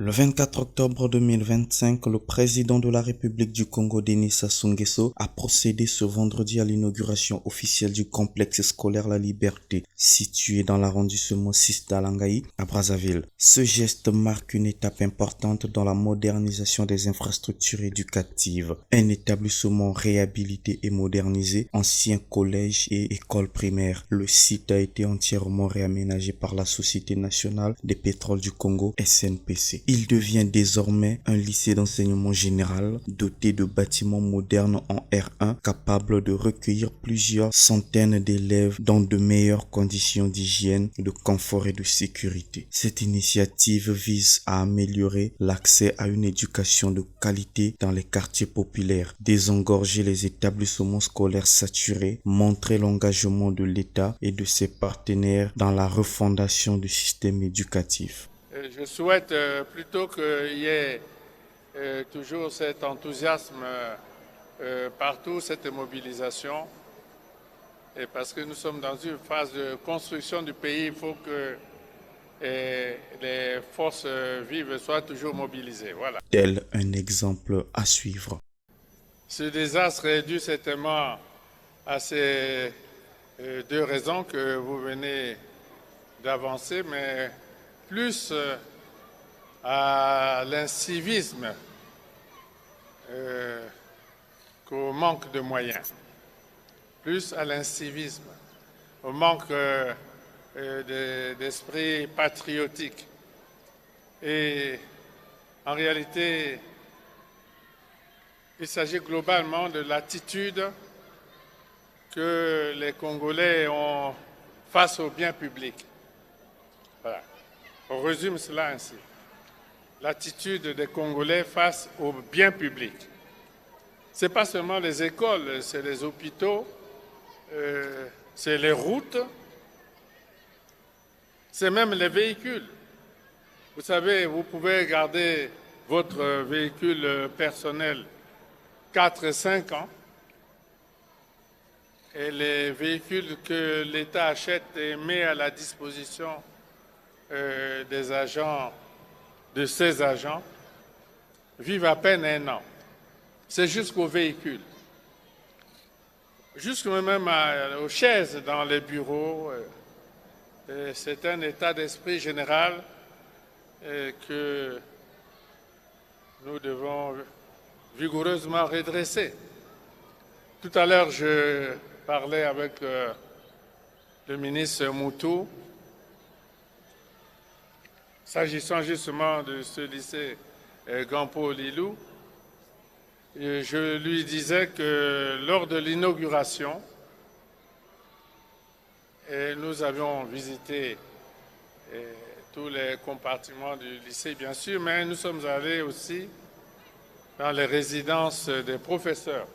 Le 24 octobre 2025, le président de la République du Congo, Denis Sassou Nguesso, a procédé ce vendredi à l'inauguration officielle du complexe scolaire La Liberté, situé dans l'arrondissement 6 d'Alangaï, à Brazzaville. Ce geste marque une étape importante dans la modernisation des infrastructures éducatives. Un établissement réhabilité et modernisé, ancien collège et école primaire. Le site a été entièrement réaménagé par la Société nationale des pétroles du Congo, SNPC. Il devient désormais un lycée d'enseignement général doté de bâtiments modernes en R1 capables de recueillir plusieurs centaines d'élèves dans de meilleures conditions d'hygiène, de confort et de sécurité. Cette initiative vise à améliorer l'accès à une éducation de qualité dans les quartiers populaires, désengorger les établissements scolaires saturés, montrer l'engagement de l'État et de ses partenaires dans la refondation du système éducatif. Je souhaite plutôt qu'il y ait toujours cet enthousiasme partout, cette mobilisation. Et parce que nous sommes dans une phase de construction du pays, il faut que les forces vives soient toujours mobilisées. Voilà. Tel un exemple à suivre. Ce désastre est dû certainement à ces deux raisons que vous venez d'avancer, mais plus à l'incivisme qu'au manque de moyens. Plus à l'incivisme, au manque d'esprit patriotique. Et en réalité, il s'agit globalement de l'attitude que les Congolais ont face au bien public. Voilà. On résume cela ainsi. L'attitude des Congolais face au bien public. Ce n'est pas seulement les écoles, c'est les hôpitaux, c'est les routes, c'est même les véhicules. Vous savez, vous pouvez garder votre véhicule personnel 4-5 ans et les véhicules que l'État achète et met à la disposition des agents, de ces agents, vivent à peine 1 an. C'est jusqu'aux véhicules, jusqu'au même aux chaises dans les bureaux. C'est un état d'esprit général que nous devons vigoureusement redresser. Tout à l'heure, je parlais avec le ministre Moutou, s'agissant justement de ce lycée Gampo Lilou. Je lui disais que lors de l'inauguration, nous avions visité tous les compartiments du lycée, bien sûr, mais nous sommes allés aussi dans les résidences des professeurs.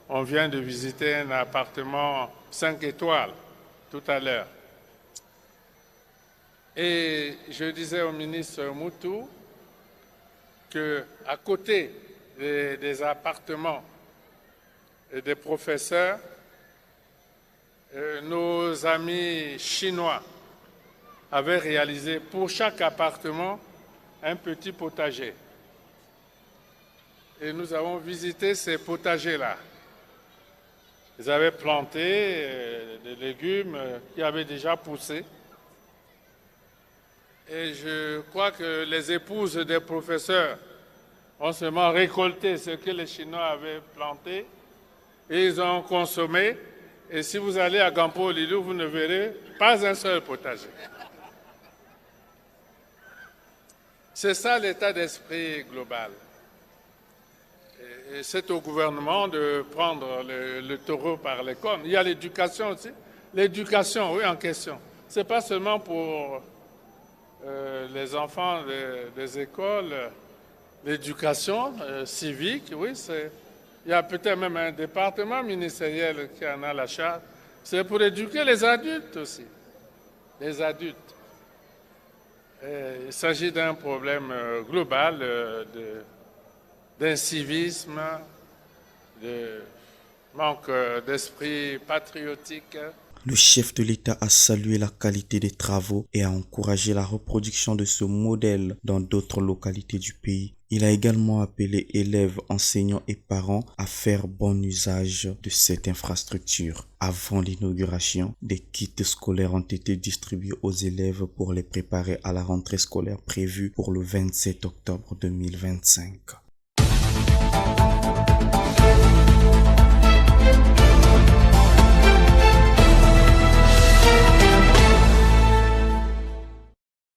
On vient de visiter un appartement 5 étoiles tout à l'heure. Et je disais au ministre Moutou qu'à côté des appartements et des professeurs, nos amis chinois avaient réalisé pour chaque appartement un petit potager. Et nous avons visité ces potagers-là. Ils avaient planté des légumes qui avaient déjà poussé. Et je crois que les épouses des professeurs ont seulement récolté ce que les Chinois avaient planté et ils ont consommé. Et si vous allez à Gampo Lilou, vous ne verrez pas un seul potager. C'est ça l'état d'esprit global. Et c'est au gouvernement de prendre le taureau par les cornes. Il y a l'éducation aussi. L'éducation, oui, en question. Ce n'est pas seulement pour les enfants des écoles, l'éducation civique, oui, il y a peut-être même un département ministériel qui en a la charge. C'est pour éduquer les adultes aussi, les adultes. Il s'agit d'un problème global d'incivisme, de manque d'esprit patriotique. Le chef de l'État a salué la qualité des travaux et a encouragé la reproduction de ce modèle dans d'autres localités du pays. Il a également appelé élèves, enseignants et parents à faire bon usage de cette infrastructure. Avant l'inauguration, des kits scolaires ont été distribués aux élèves pour les préparer à la rentrée scolaire prévue pour le 27 octobre 2025.